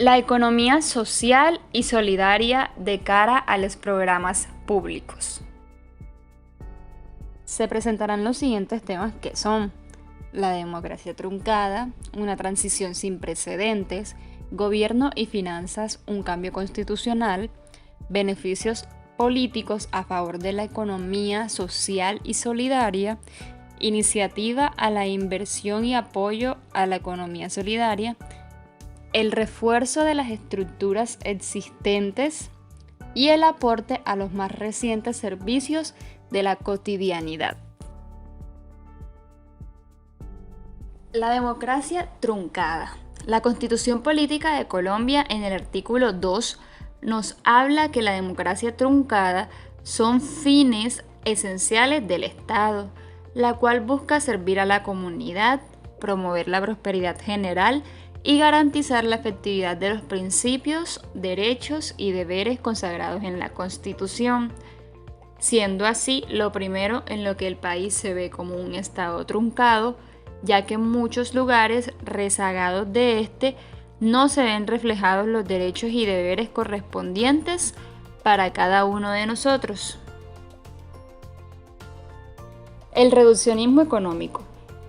La economía social y solidaria de cara a los programas públicos. Se presentarán los siguientes temas que son la democracia truncada, una transición sin precedentes, gobierno y finanzas, un cambio constitucional, beneficios políticos a favor de la economía social y solidaria, iniciativa a la inversión y apoyo a la economía solidaria, el refuerzo de las estructuras existentes y el aporte a los más recientes servicios de la cotidianidad. La democracia truncada. La Constitución Política de Colombia, en el artículo 2, nos habla que la democracia truncada son fines esenciales del Estado, la cual busca servir a la comunidad, promover la prosperidad general y garantizar la efectividad de los principios, derechos y deberes consagrados en la Constitución, siendo así lo primero en lo que el país se ve como un Estado truncado, ya que en muchos lugares rezagados de este no se ven reflejados los derechos y deberes correspondientes para cada uno de nosotros. El reduccionismo económico.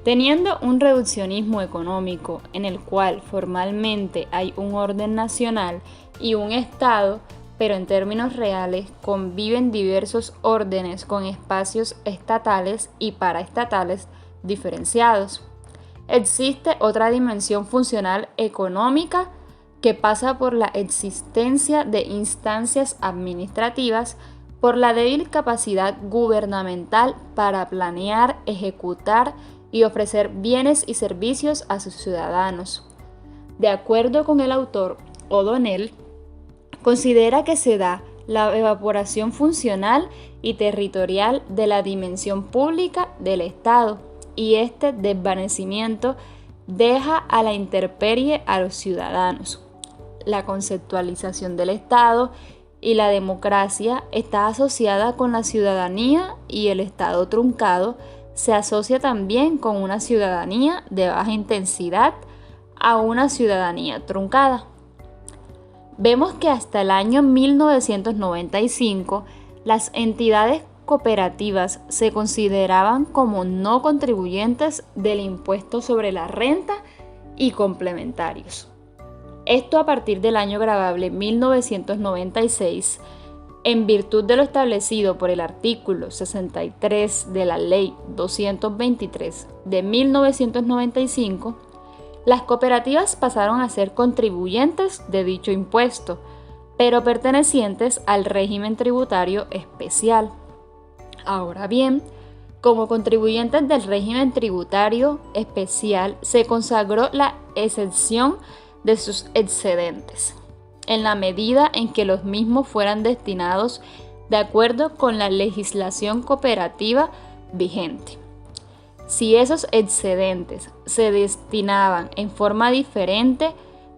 Teniendo un reduccionismo económico en el cual formalmente hay un orden nacional y un Estado, pero en términos reales conviven diversos órdenes con espacios estatales y paraestatales diferenciados. Existe otra dimensión funcional económica que pasa por la existencia de instancias administrativas, por la débil capacidad gubernamental para planear, ejecutar y ofrecer bienes y servicios a sus ciudadanos. De acuerdo con el autor O'Donnell, considera que se da la evaporación funcional y territorial de la dimensión pública del Estado, y este desvanecimiento deja a la intemperie a los ciudadanos. La conceptualización del Estado y la democracia está asociada con la ciudadanía, y el Estado truncado se asocia también con una ciudadanía de baja intensidad a una ciudadanía truncada. Vemos que hasta el año 1995 las entidades cooperativas se consideraban como no contribuyentes del impuesto sobre la renta y complementarios. Esto a partir del año grabable 1996, en virtud de lo establecido por el artículo 63 de la Ley 223 de 1995, las cooperativas pasaron a ser contribuyentes de dicho impuesto, pero pertenecientes al régimen tributario especial. Ahora bien, como contribuyentes del régimen tributario especial, se consagró la exención de sus excedentes, en la medida en que los mismos fueran destinados de acuerdo con la legislación cooperativa vigente. Si esos excedentes se destinaban en forma diferente,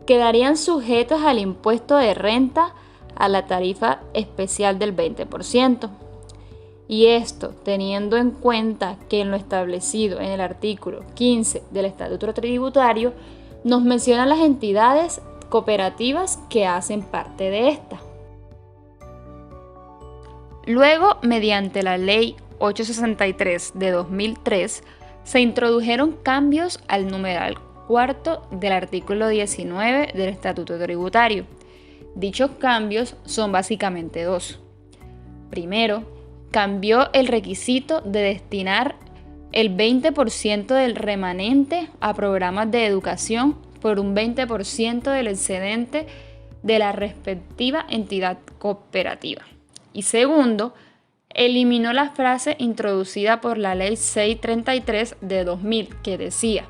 quedarían sujetos al impuesto de renta a la tarifa especial del 20%. Y esto teniendo en cuenta que en lo establecido en el artículo 15 del Estatuto Tributario nos menciona las entidades cooperativas que hacen parte de esta. Luego, mediante la Ley 863 de 2003, se introdujeron cambios al numeral cuarto del artículo 19 del Estatuto Tributario. Dichos cambios son básicamente dos. Primero, cambió el requisito de destinar el 20% del remanente a programas de educación por un 20% del excedente de la respectiva entidad cooperativa. Y segundo, eliminó la frase introducida por la Ley 633 de 2000 que decía: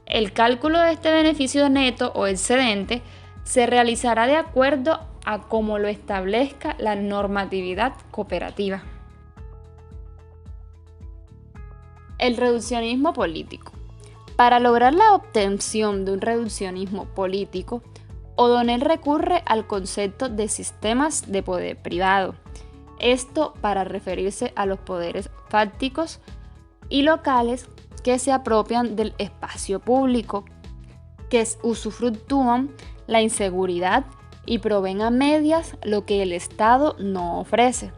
el cálculo de este beneficio neto o excedente se realizará de acuerdo a como lo establezca la normatividad cooperativa. El reduccionismo político. Para lograr la obtención de un reduccionismo político, O'Donnell recurre al concepto de sistemas de poder privado. Esto para referirse a los poderes fácticos y locales que se apropian del espacio público, que usufructúan la inseguridad y proveen a medias lo que el Estado no ofrece.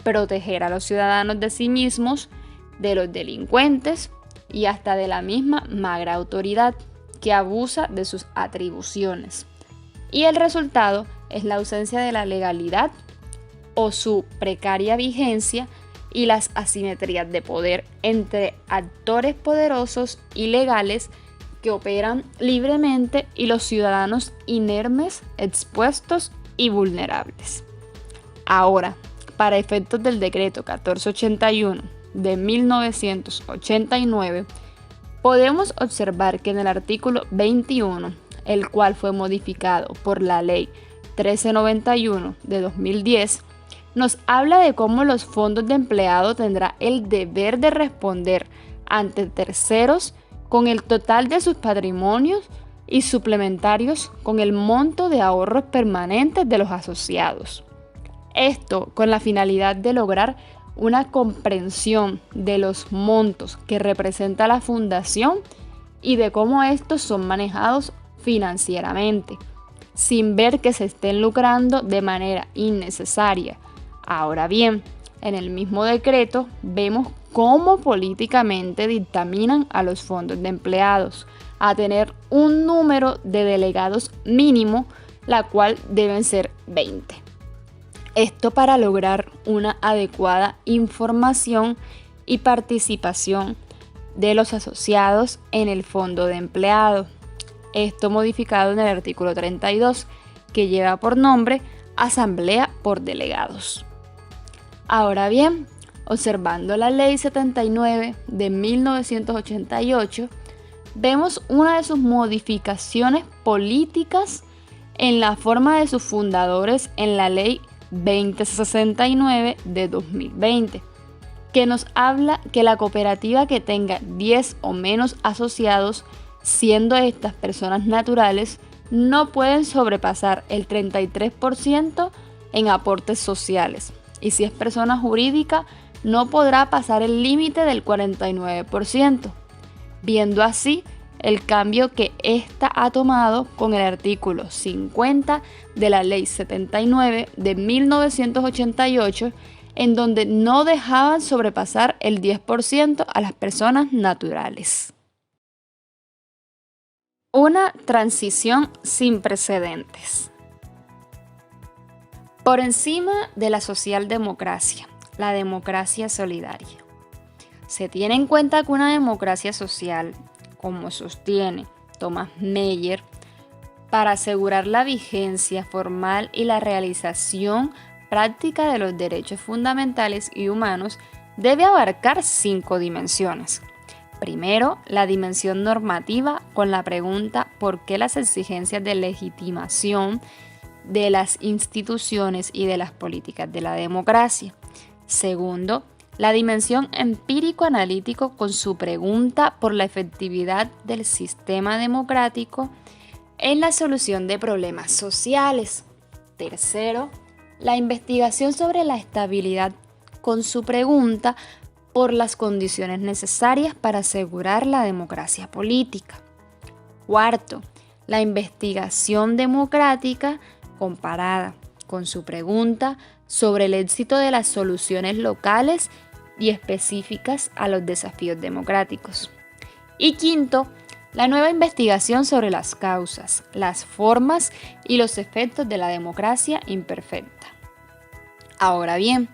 Proteger a los ciudadanos de sí mismos, de los delincuentes y hasta de la misma magra autoridad que abusa de sus atribuciones. Y el resultado es la ausencia de la legalidad o su precaria vigencia y las asimetrías de poder entre actores poderosos y legales que operan libremente y los ciudadanos inermes, expuestos y vulnerables. Ahora, para efectos del decreto 1481 de 1989, podemos observar que en el artículo 21, el cual fue modificado por la Ley 1391 de 2010, nos habla de cómo los fondos de empleado tendrán el deber de responder ante terceros con el total de sus patrimonios y suplementarios con el monto de ahorros permanentes de los asociados. Esto con la finalidad de lograr una comprensión de los montos que representa la fundación y de cómo estos son manejados financieramente, sin ver que se estén lucrando de manera innecesaria. Ahora bien, en el mismo decreto vemos cómo políticamente dictaminan a los fondos de empleados a tener un número de delegados mínimo, la cual deben ser 20. Esto para lograr una adecuada información y participación de los asociados en el fondo de empleado. Esto modificado en el artículo 32, que lleva por nombre Asamblea por Delegados. Ahora bien, observando la Ley 79 de 1988, vemos una de sus modificaciones políticas en la forma de sus fundadores en la Ley 2069 de 2020, que nos habla que la cooperativa que tenga 10 o menos asociados, siendo estas personas naturales, no pueden sobrepasar el 33% en aportes sociales, y si es persona jurídica, no podrá pasar el límite del 49%, viendo así el cambio que ésta ha tomado con el artículo 50 de la Ley 79 de 1988, en donde no dejaban sobrepasar el 10% a las personas naturales. Una transición sin precedentes. Por encima de la socialdemocracia, la democracia solidaria. Se tiene en cuenta que una democracia social, como sostiene Thomas Meyer, para asegurar la vigencia formal y la realización práctica de los derechos fundamentales y humanos, debe abarcar 5 dimensiones. Primero, la dimensión normativa, con la pregunta ¿por qué las exigencias de legitimación de las instituciones y de las políticas de la democracia? Segundo, la dimensión empírico-analítico, con su pregunta por la efectividad del sistema democrático en la solución de problemas sociales. Tercero, la investigación sobre la estabilidad, con su pregunta por las condiciones necesarias para asegurar la democracia política. Cuarto, la investigación democrática comparada, con su pregunta sobre el éxito de las soluciones locales y específicas a los desafíos democráticos. Y quinto, la nueva investigación sobre las causas, las formas y los efectos de la democracia imperfecta. Ahora bien,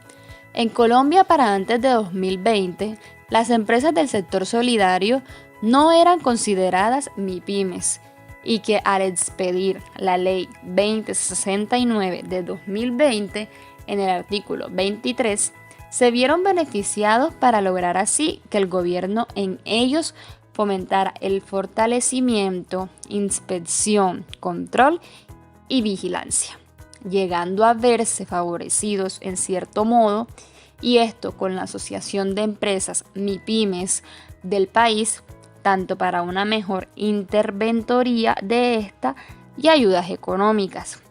en Colombia para antes de 2020, las empresas del sector solidario no eran consideradas MIPYMES, y que al expedir la Ley 2069 de 2020, en el artículo 23, se vieron beneficiados para lograr así que el gobierno en ellos fomentara el fortalecimiento, inspección, control y vigilancia, llegando a verse favorecidos en cierto modo, y esto con la Asociación de Empresas MIPYMES del país, tanto para una mejor interventoría de esta y ayudas económicas.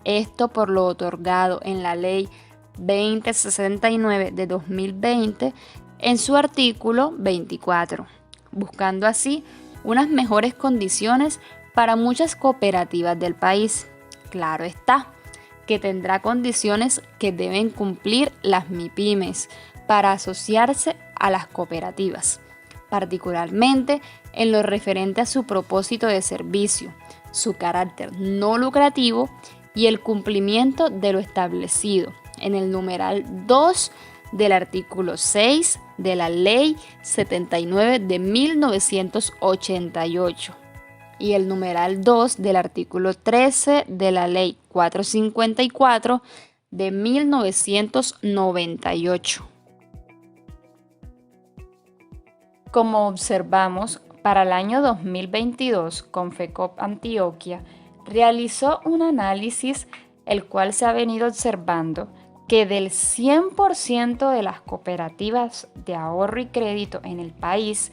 Esto por lo otorgado en la Ley 2069 de 2020 en su artículo 24, buscando así unas mejores condiciones para muchas cooperativas del país. Claro está, que tendrá condiciones que deben cumplir las MIPYMES para asociarse a las cooperativas, particularmente en lo referente a su propósito de servicio, su carácter no lucrativo y el cumplimiento de lo establecido en el numeral 2 del artículo 6 de la Ley 79 de 1988 y el numeral 2 del artículo 13 de la Ley 454 de 1998. Como observamos, para el año 2022, Confecop Antioquia realizó un análisis el cual se ha venido observando que del 100% de las cooperativas de ahorro y crédito en el país,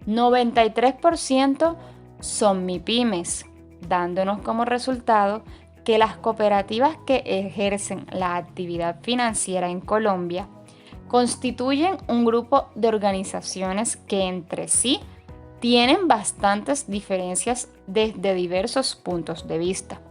93% son MIPYMES, dándonos como resultado que las cooperativas que ejercen la actividad financiera en Colombia constituyen un grupo de organizaciones que entre sí tienen bastantes diferencias desde diversos puntos de vista.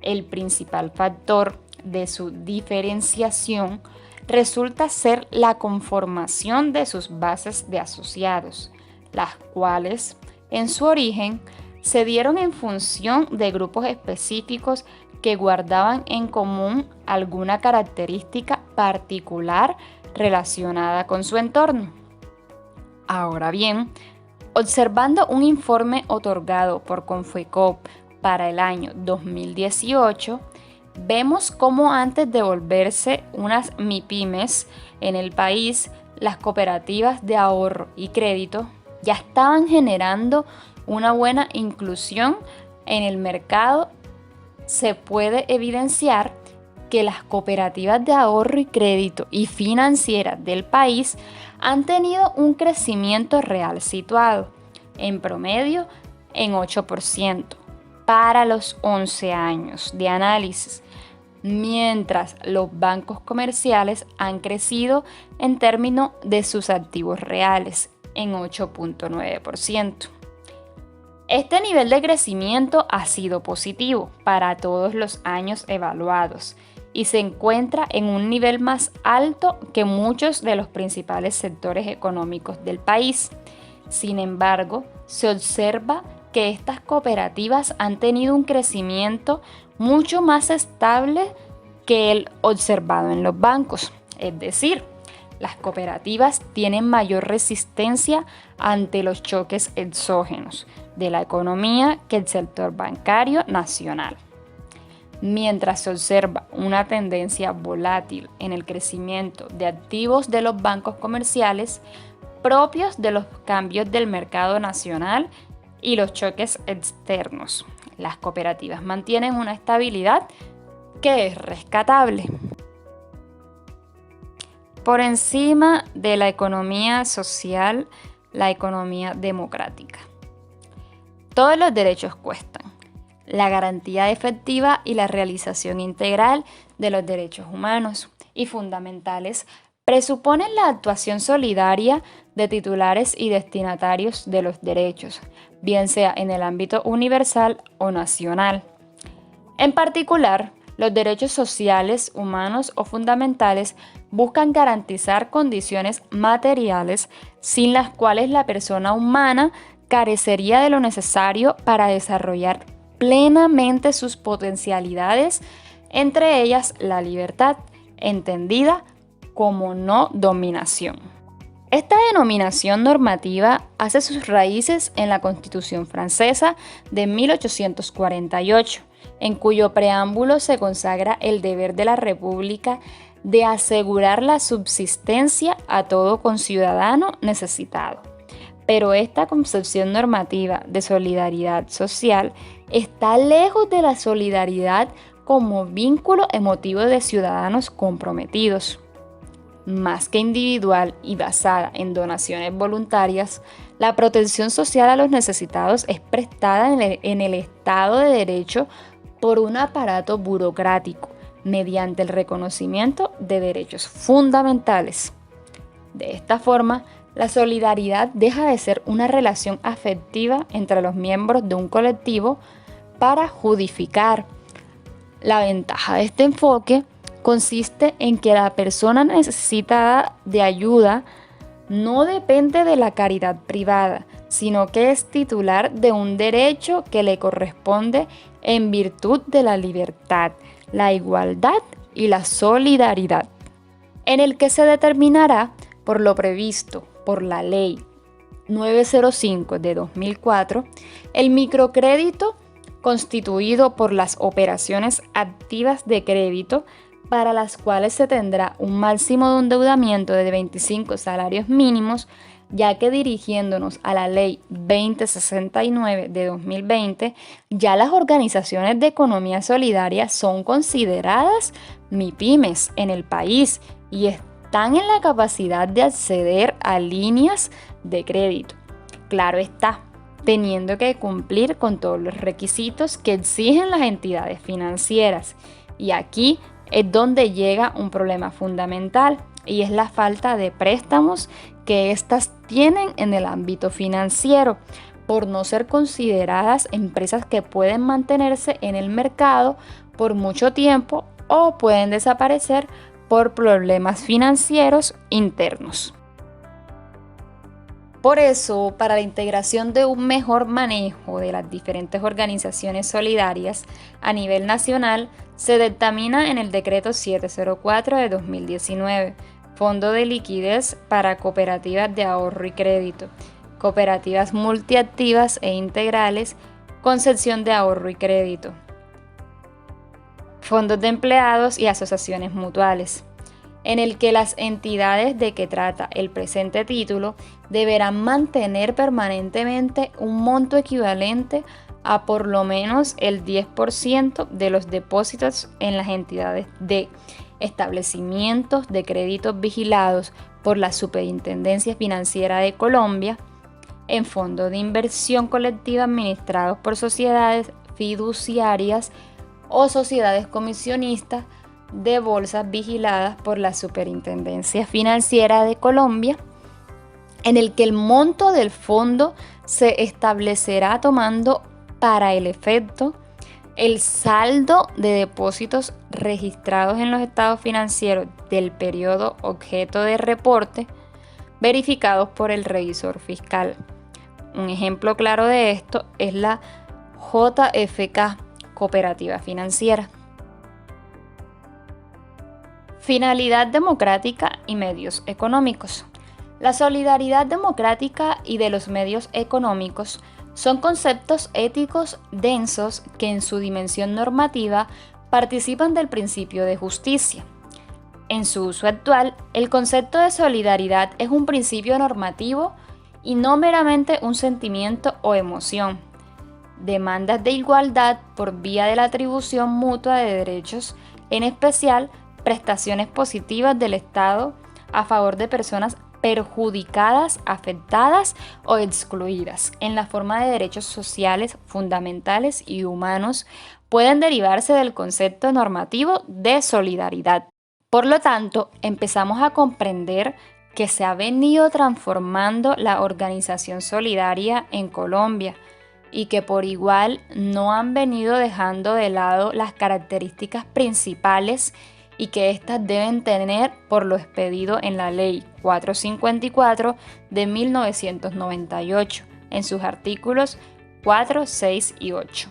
El principal factor de su diferenciación resulta ser la conformación de sus bases de asociados, las cuales en su origen se dieron en función de grupos específicos que guardaban en común alguna característica particular relacionada con su entorno. Ahora bien, observando un informe otorgado por Confecop para el año 2018, vemos cómo antes de volverse unas MIPYMES en el país, las cooperativas de ahorro y crédito ya estaban generando una buena inclusión en el mercado. Se puede evidenciar que las cooperativas de ahorro y crédito y financieras del país han tenido un crecimiento real situado, en promedio, en 8% para los 11 años de análisis, mientras los bancos comerciales han crecido en términos de sus activos reales, en 8.9%. Este nivel de crecimiento ha sido positivo para todos los años evaluados y se encuentra en un nivel más alto que muchos de los principales sectores económicos del país. Sin embargo, se observa que estas cooperativas han tenido un crecimiento mucho más estable que el observado en los bancos. Es decir, las cooperativas tienen mayor resistencia ante los choques exógenos de la economía que el sector bancario nacional. Mientras se observa una tendencia volátil en el crecimiento de activos de los bancos comerciales propios de los cambios del mercado nacional y los choques externos, las cooperativas mantienen una estabilidad que es rescatable. Por encima de la economía social, la economía democrática. Todos los derechos cuestan. La garantía efectiva y la realización integral de los derechos humanos y fundamentales presuponen la actuación solidaria de titulares y destinatarios de los derechos, bien sea en el ámbito universal o nacional. En particular, los derechos sociales, humanos o fundamentales buscan garantizar condiciones materiales sin las cuales la persona humana carecería de lo necesario para desarrollar plenamente sus potencialidades, entre ellas la libertad, entendida como no dominación. Esta denominación normativa hace sus raíces en la Constitución francesa de 1848, en cuyo preámbulo se consagra el deber de la República de asegurar la subsistencia a todo conciudadano necesitado. Pero esta concepción normativa de solidaridad social está lejos de la solidaridad como vínculo emotivo de ciudadanos comprometidos. Más que individual y basada en donaciones voluntarias, la protección social a los necesitados es prestada en el Estado de Derecho por un aparato burocrático mediante el reconocimiento de derechos fundamentales. De esta forma, La solidaridad deja de ser una relación afectiva entre los miembros de un colectivo para justificar. La ventaja de este enfoque consiste en que la persona necesitada de ayuda no depende de la caridad privada, sino que es titular de un derecho que le corresponde en virtud de la libertad, la igualdad y la solidaridad, en el que se determinará por lo previsto por la Ley 905 de 2004, el microcrédito constituido por las operaciones activas de crédito para las cuales se tendrá un máximo de endeudamiento de 25 salarios mínimos, ya que dirigiéndonos a la Ley 2069 de 2020, ya las organizaciones de economía solidaria son consideradas MIPYMES en el país y están en la capacidad de acceder a líneas de crédito. Claro está, teniendo que cumplir con todos los requisitos que exigen las entidades financieras. Y aquí es donde llega un problema fundamental, y es la falta de préstamos que éstas tienen en el ámbito financiero, por no ser consideradas empresas que pueden mantenerse en el mercado por mucho tiempo o pueden desaparecer por problemas financieros internos. Por eso, para la integración de un mejor manejo de las diferentes organizaciones solidarias a nivel nacional, se dictamina en el Decreto 704 de 2019, Fondo de Liquidez para Cooperativas de Ahorro y Crédito, Cooperativas Multiactivas e Integrales con sección de ahorro y crédito, fondos de empleados y asociaciones mutuales, en el que las entidades de que trata el presente título deberán mantener permanentemente un monto equivalente a por lo menos el 10% de los depósitos en las entidades de establecimientos de créditos vigilados por la Superintendencia Financiera de Colombia, en fondos de inversión colectiva administrados por sociedades fiduciarias o sociedades comisionistas de bolsas vigiladas por la Superintendencia Financiera de Colombia, en el que el monto del fondo se establecerá tomando para el efecto el saldo de depósitos registrados en los estados financieros del periodo objeto de reporte, verificados por el revisor fiscal. Un ejemplo claro de esto es la JFK, Cooperativa Financiera. Finalidad democrática y medios económicos. La solidaridad democrática y de los medios económicos son conceptos éticos densos que en su dimensión normativa participan del principio de justicia. En su uso actual, el concepto de solidaridad es un principio normativo y no meramente un sentimiento o emoción. Demandas de igualdad por vía de la atribución mutua de derechos, en especial prestaciones positivas del Estado a favor de personas perjudicadas, afectadas o excluidas en la forma de derechos sociales fundamentales y humanos, pueden derivarse del concepto normativo de solidaridad. Por lo tanto, empezamos a comprender que se ha venido transformando la organización solidaria en Colombia y que por igual no han venido dejando de lado las características principales y que éstas deben tener por lo expedido en la Ley 454 de 1998, en sus artículos 4, 6 y 8,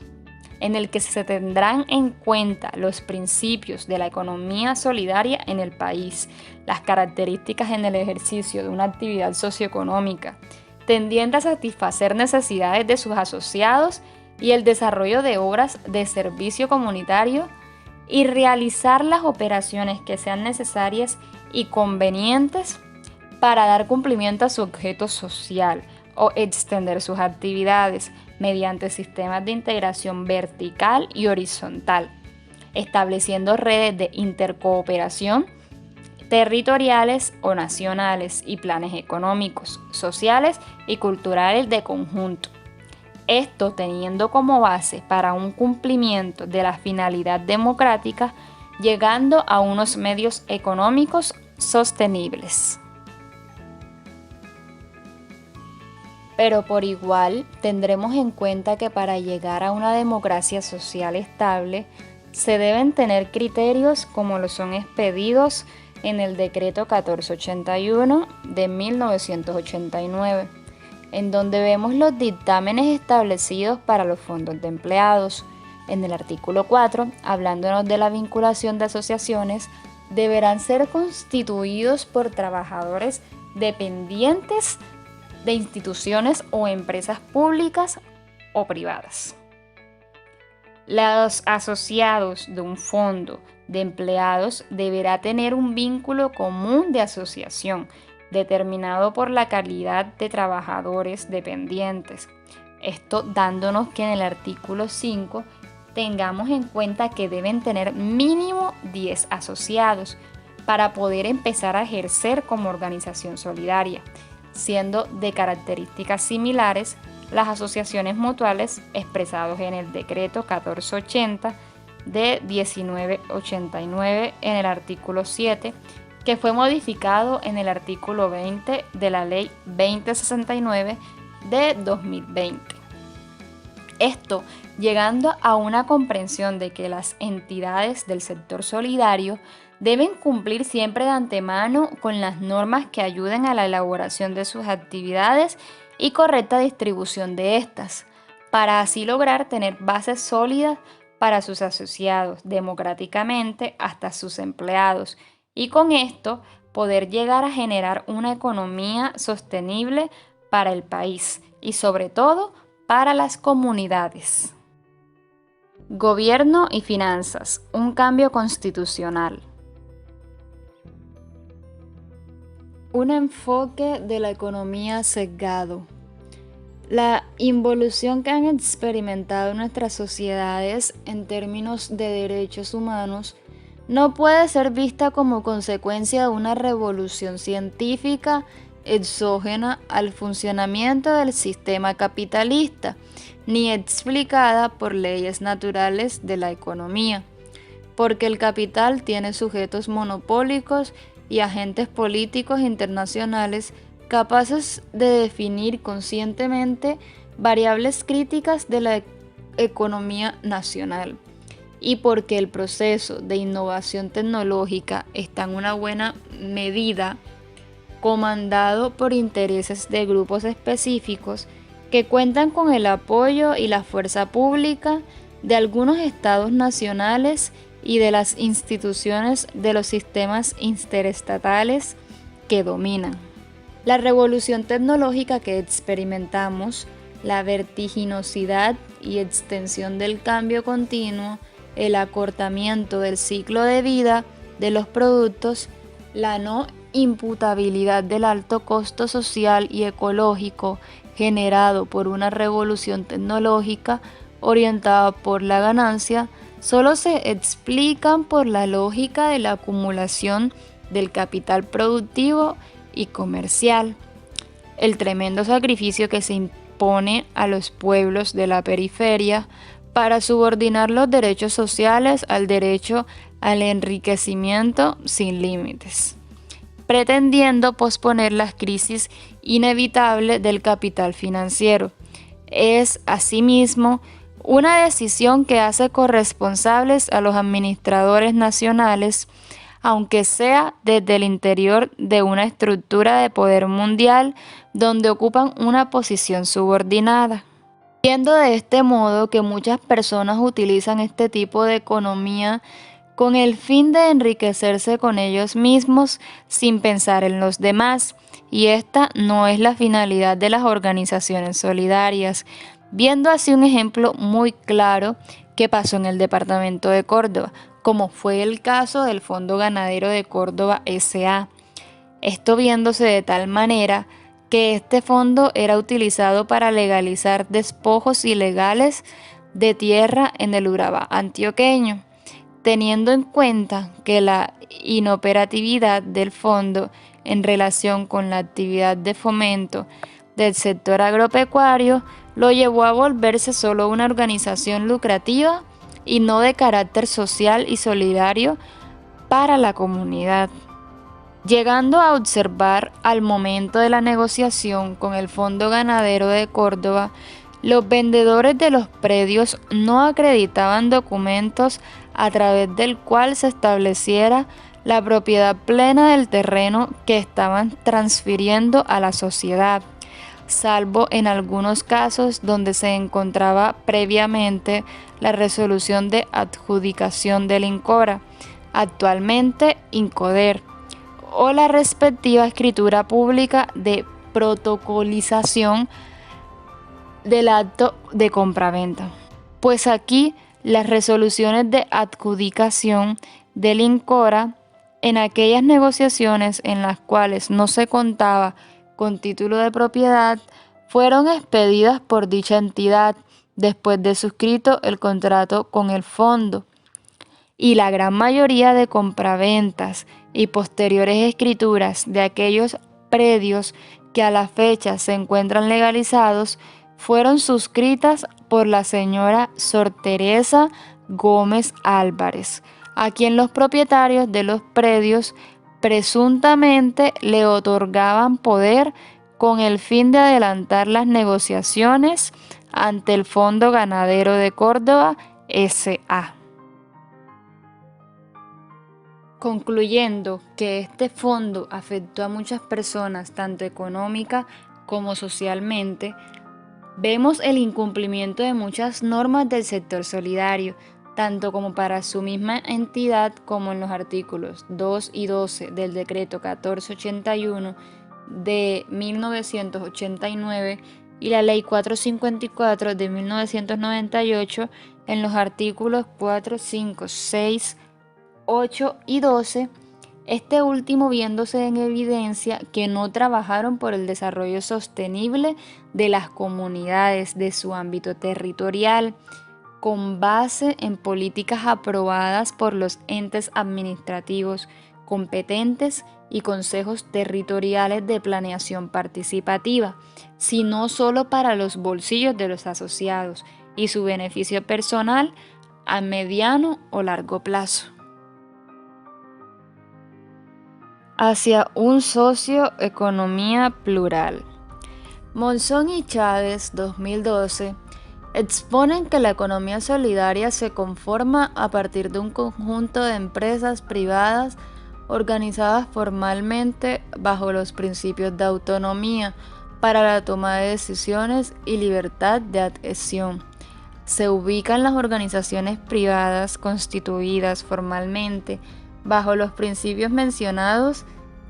en el que se tendrán en cuenta los principios de la economía solidaria en el país, las características en el ejercicio de una actividad socioeconómica, tendiente a satisfacer necesidades de sus asociados y el desarrollo de obras de servicio comunitario, y realizar las operaciones que sean necesarias y convenientes para dar cumplimiento a su objeto social o extender sus actividades mediante sistemas de integración vertical y horizontal, estableciendo redes de intercooperación territoriales o nacionales y planes económicos, sociales y culturales de conjunto. Esto teniendo como base para un cumplimiento de la finalidad democrática, llegando a unos medios económicos sostenibles. Pero por igual tendremos en cuenta que para llegar a una democracia social estable se deben tener criterios como lo son expedidos en el Decreto 1481 de 1989, en donde vemos los dictámenes establecidos para los fondos de empleados. En el artículo 4, hablándonos de la vinculación de asociaciones, deberán ser constituidos por trabajadores dependientes de instituciones o empresas públicas o privadas. Los asociados de un fondo de empleados deberá tener un vínculo común de asociación determinado por la calidad de trabajadores dependientes. Esto dándonos que en el artículo 5 tengamos en cuenta que deben tener mínimo 10 asociados para poder empezar a ejercer como organización solidaria, siendo de características similares las asociaciones mutuales expresados en el Decreto 1480 de 1989 en el artículo 7, que fue modificado en el artículo 20 de la Ley 2069 de 2020. Esto llegando a una comprensión de que las entidades del sector solidario deben cumplir siempre de antemano con las normas que ayuden a la elaboración de sus actividades y correcta distribución de estas, para así lograr tener bases sólidas para sus asociados democráticamente hasta sus empleados y con esto poder llegar a generar una economía sostenible para el país y sobre todo para las comunidades. Gobierno y finanzas, un cambio constitucional. Un enfoque de la economía sesgado. La involución que han experimentado nuestras sociedades en términos de derechos humanos no puede ser vista como consecuencia de una revolución científica exógena al funcionamiento del sistema capitalista, ni explicada por leyes naturales de la economía, porque el capital tiene sujetos monopólicos y agentes políticos internacionales capaces de definir conscientemente variables críticas de la economía nacional, y porque el proceso de innovación tecnológica está en una buena medida comandado por intereses de grupos específicos que cuentan con el apoyo y la fuerza pública de algunos estados nacionales y de las instituciones de los sistemas interestatales que dominan. La revolución tecnológica que experimentamos, la vertiginosidad y extensión del cambio continuo, el acortamiento del ciclo de vida de los productos, la no imputabilidad del alto costo social y ecológico generado por una revolución tecnológica orientada por la ganancia, solo se explican por la lógica de la acumulación del capital productivo y comercial, el tremendo sacrificio que se impone a los pueblos de la periferia para subordinar los derechos sociales al derecho al enriquecimiento sin límites, pretendiendo posponer las crisis inevitables del capital financiero. Es, asimismo, una decisión que hace corresponsables a los administradores nacionales, aunque sea desde el interior de una estructura de poder mundial donde ocupan una posición subordinada. Viendo de este modo que muchas personas utilizan este tipo de economía con el fin de enriquecerse con ellos mismos sin pensar en los demás, y esta no es la finalidad de las organizaciones solidarias, viendo así un ejemplo muy claro que pasó en el departamento de Córdoba, como fue el caso del Fondo Ganadero de Córdoba S.A. Esto viéndose de tal manera que este fondo era utilizado para legalizar despojos ilegales de tierra en el Urabá antioqueño, teniendo en cuenta que la inoperatividad del fondo en relación con la actividad de fomento del sector agropecuario lo llevó a volverse solo una organización lucrativa y no de carácter social y solidario para la comunidad. llegando a observar al momento de la negociación con el Fondo Ganadero de Córdoba, los vendedores de los predios no acreditaban documentos a través del cual se estableciera la propiedad plena del terreno que estaban transfiriendo a la sociedad, salvo en algunos casos donde se encontraba previamente la resolución de adjudicación del INCORA, actualmente INCODER, o la respectiva escritura pública de protocolización del acto de compraventa. Pues aquí las resoluciones de adjudicación del INCORA en aquellas negociaciones en las cuales no se contaba con título de propiedad fueron expedidas por dicha entidad después de suscrito el contrato con el fondo, y la gran mayoría de compraventas y posteriores escrituras de aquellos predios que a la fecha se encuentran legalizados fueron suscritas por la señora Sor Teresa Gómez Álvarez, a quien los propietarios de los predios presuntamente le otorgaban poder con el fin de adelantar las negociaciones ante el Fondo Ganadero de Córdoba S.A. Concluyendo que este fondo afectó a muchas personas tanto económica como socialmente, vemos el incumplimiento de muchas normas del sector solidario, tanto como para su misma entidad como en los artículos 2 y 12 del decreto 1481 de 1989 y la ley 454 de 1998 en los artículos 4, 5, 6, 8 y 12, este último viéndose en evidencia que no trabajaron por el desarrollo sostenible de las comunidades de su ámbito territorial, con base en políticas aprobadas por los entes administrativos competentes y consejos territoriales de planeación participativa, sino solo para los bolsillos de los asociados y su beneficio personal a mediano o largo plazo. Hacia un socioeconomía plural. Monzón y Chávez, 2012, exponen que la economía solidaria se conforma a partir de un conjunto de empresas privadas organizadas formalmente bajo los principios de autonomía para la toma de decisiones y libertad de adhesión. Se ubican las organizaciones privadas constituidas formalmente bajo los principios mencionados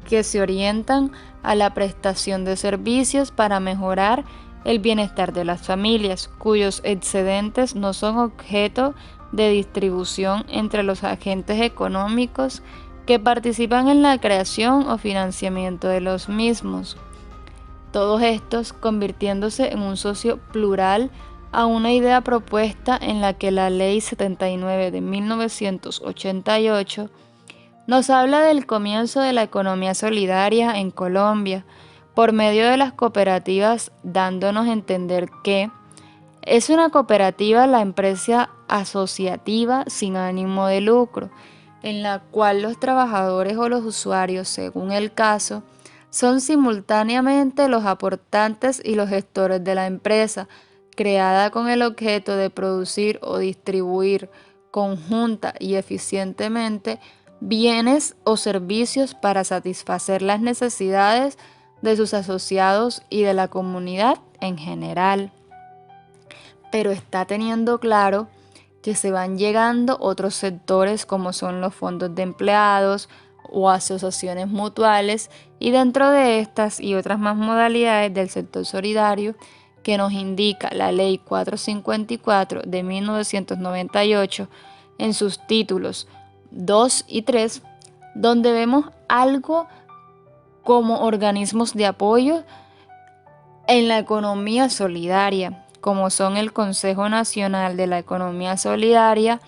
que se orientan a la prestación de servicios para mejorar el bienestar de las familias, cuyos excedentes no son objeto de distribución entre los agentes económicos que participan en la creación o financiamiento de los mismos. Todos estos convirtiéndose en un socio plural a una idea propuesta en la que la Ley 79 de 1988 nos habla del comienzo de la economía solidaria en Colombia por medio de las cooperativas, dándonos a entender que es una cooperativa la empresa asociativa sin ánimo de lucro, en la cual los trabajadores o los usuarios, según el caso, son simultáneamente los aportantes y los gestores de la empresa, creada con el objeto de producir o distribuir conjunta y eficientemente bienes o servicios para satisfacer las necesidades de sus asociados y de la comunidad en general. Pero está teniendo claro que se van llegando otros sectores como son los fondos de empleados o asociaciones mutuales, y dentro de estas y otras más modalidades del sector solidario que nos indica la Ley 454 de 1998 en sus títulos 2 y 3, donde vemos algo como organismos de apoyo en la economía solidaria, como son el Consejo Nacional de la Economía Solidaria,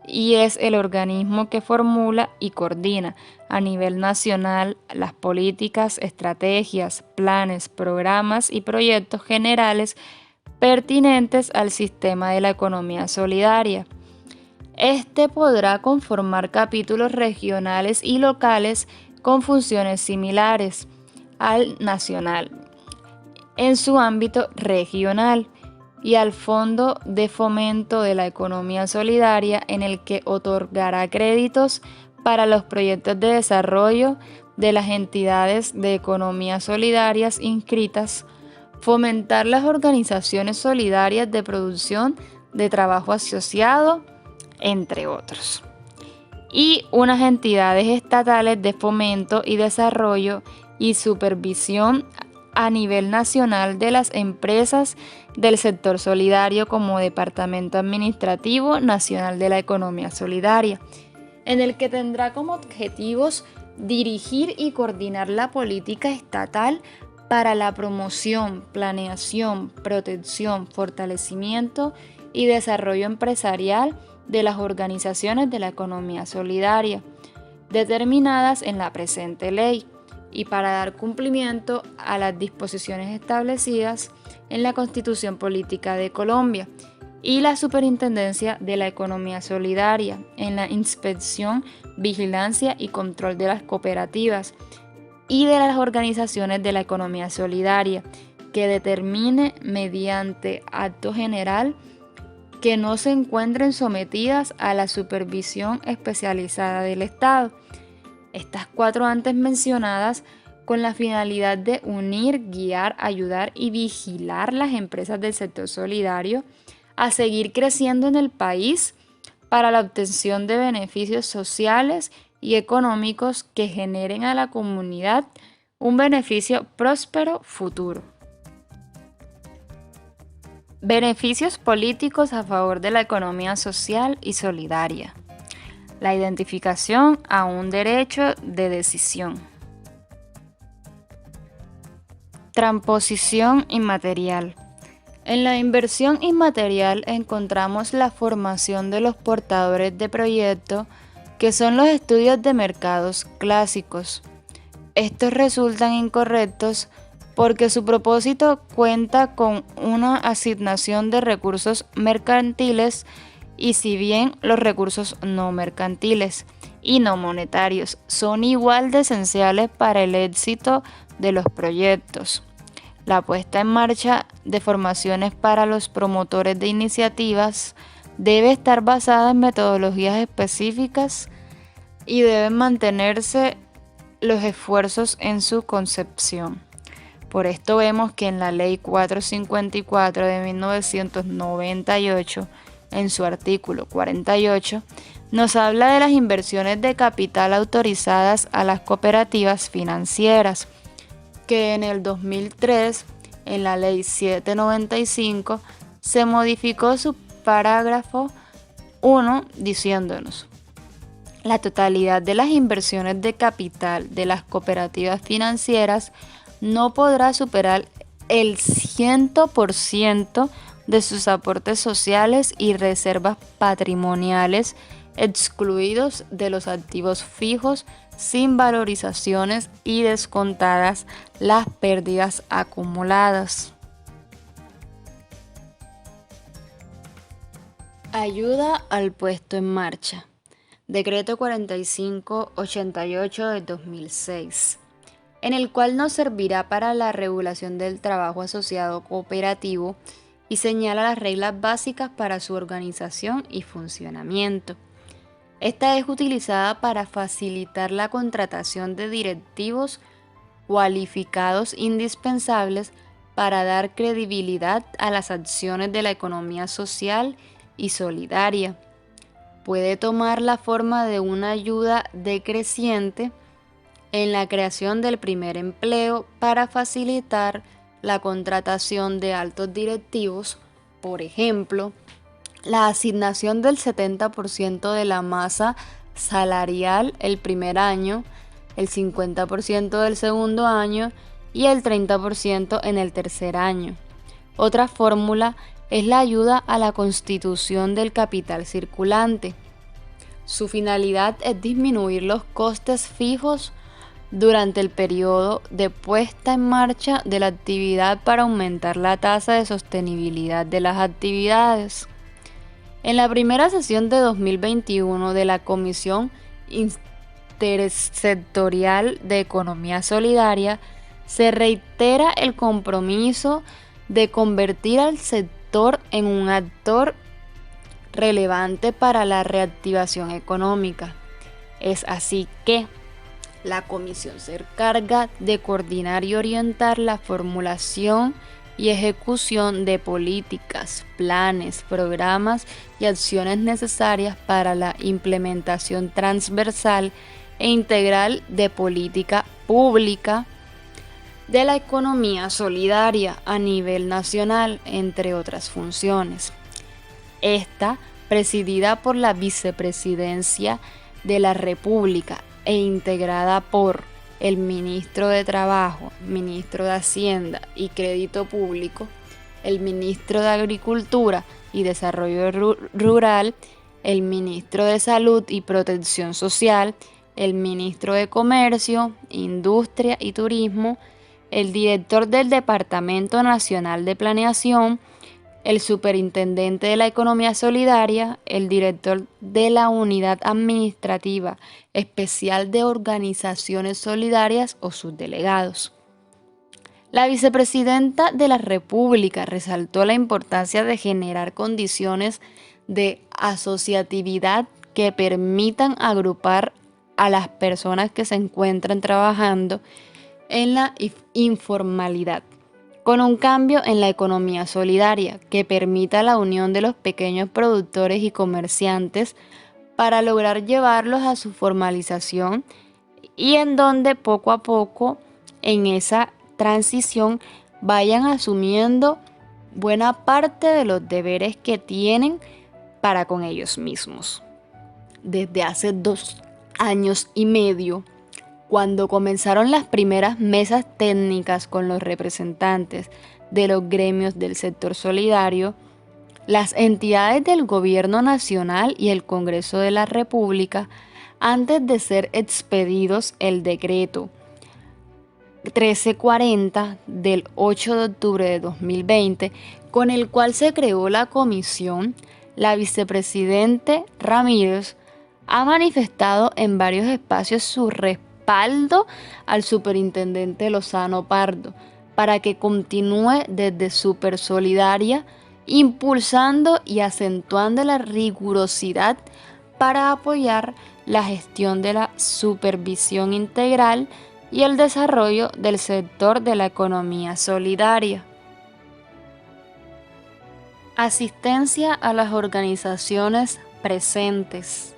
y es el organismo que formula y coordina a nivel nacional las políticas, estrategias, planes, programas y proyectos generales pertinentes al sistema de la economía solidaria. Este podrá conformar capítulos regionales y locales con funciones similares al nacional en su ámbito regional y al Fondo de Fomento de la Economía Solidaria, en el que otorgará créditos para los proyectos de desarrollo de las entidades de economía solidarias inscritas, fomentar las organizaciones solidarias de producción de trabajo asociado, entre otros. Y unas entidades estatales de fomento y desarrollo y supervisión a nivel nacional de las empresas del sector solidario como Departamento Administrativo Nacional de la Economía Solidaria, en el que tendrá como objetivos dirigir y coordinar la política estatal para la promoción, planeación, protección, fortalecimiento y desarrollo empresarial de las organizaciones de la economía solidaria, determinadas en la presente ley, y para dar cumplimiento a las disposiciones establecidas en la Constitución Política de Colombia y la Superintendencia de la Economía Solidaria en la inspección, vigilancia y control de las cooperativas y de las organizaciones de la economía solidaria, que determine mediante acto general que no se encuentren sometidas a la supervisión especializada del Estado. Estas 4 antes mencionadas con la finalidad de unir, guiar, ayudar y vigilar las empresas del sector solidario a seguir creciendo en el país para la obtención de beneficios sociales y económicos que generen a la comunidad un beneficio próspero futuro. Beneficios políticos a favor de la economía social y solidaria. La identificación a un derecho de decisión. Transposición inmaterial. En la inversión inmaterial encontramos la formación de los portadores de proyecto, que son los estudios de mercados clásicos. Estos resultan incorrectos porque su propósito cuenta con una asignación de recursos mercantiles, y si bien los recursos no mercantiles y no monetarios son igual de esenciales para el éxito de los proyectos, la puesta en marcha de formaciones para los promotores de iniciativas debe estar basada en metodologías específicas y deben mantenerse los esfuerzos en su concepción. Por esto vemos que en la Ley 454 de 1998, en su artículo 48, nos habla de las inversiones de capital autorizadas a las cooperativas financieras, que en el 2003, en la Ley 795, se modificó su parágrafo 1 diciéndonos: la totalidad de las inversiones de capital de las cooperativas financieras no podrá superar el 100% de sus aportes sociales y reservas patrimoniales, excluidos de los activos fijos, sin valorizaciones y descontadas las pérdidas acumuladas. Ayuda al puesto en marcha. Decreto 4588 de 2006, en el cual nos servirá para la regulación del trabajo asociado cooperativo y señala las reglas básicas para su organización y funcionamiento. Esta es utilizada para facilitar la contratación de directivos cualificados indispensables para dar credibilidad a las acciones de la economía social y solidaria. Puede tomar la forma de una ayuda decreciente en la creación del primer empleo para facilitar la contratación de altos directivos, por ejemplo, la asignación del 70% de la masa salarial el primer año, el 50% del segundo año y el 30% en el tercer año. Otra fórmula es la ayuda a la constitución del capital circulante. Su finalidad es disminuir los costes fijos durante el periodo de puesta en marcha de la actividad para aumentar la tasa de sostenibilidad de las actividades. En la primera sesión de 2021 de la Comisión intersectorial de economía solidaria, se reitera el compromiso de convertir al sector en un actor relevante para la reactivación económica. Es así que la comisión se encarga de coordinar y orientar la formulación y ejecución de políticas, planes, programas y acciones necesarias para la implementación transversal e integral de política pública de la economía solidaria a nivel nacional, entre otras funciones. Esta, presidida por la Vicepresidencia de la República e integrada por el Ministro de Trabajo, Ministro de Hacienda y Crédito Público, el Ministro de Agricultura y Desarrollo Rural, el Ministro de Salud y Protección Social, el Ministro de Comercio, Industria y Turismo, el Director del Departamento Nacional de Planeación, el Superintendente de la Economía Solidaria, el Director de la Unidad Administrativa Especial de Organizaciones Solidarias o sus delegados. La Vicepresidenta de la República resaltó la importancia de generar condiciones de asociatividad que permitan agrupar a las personas que se encuentran trabajando en la informalidad, con un cambio en la economía solidaria que permita la unión de los pequeños productores y comerciantes para lograr llevarlos a su formalización y en donde poco a poco en esa transición vayan asumiendo buena parte de los deberes que tienen para con ellos mismos. Desde hace 2 años y medio, cuando comenzaron las primeras mesas técnicas con los representantes de los gremios del sector solidario, las entidades del Gobierno Nacional y el Congreso de la República, antes de ser expedidos el decreto 1340 del 8 de octubre de 2020, con el cual se creó la comisión, la vicepresidente Ramírez ha manifestado en varios espacios su respaldo al superintendente Lozano Pardo para que continúe desde Super Solidaria impulsando y acentuando la rigurosidad para apoyar la gestión de la supervisión integral y el desarrollo del sector de la economía solidaria. Asistencia a las organizaciones presentes.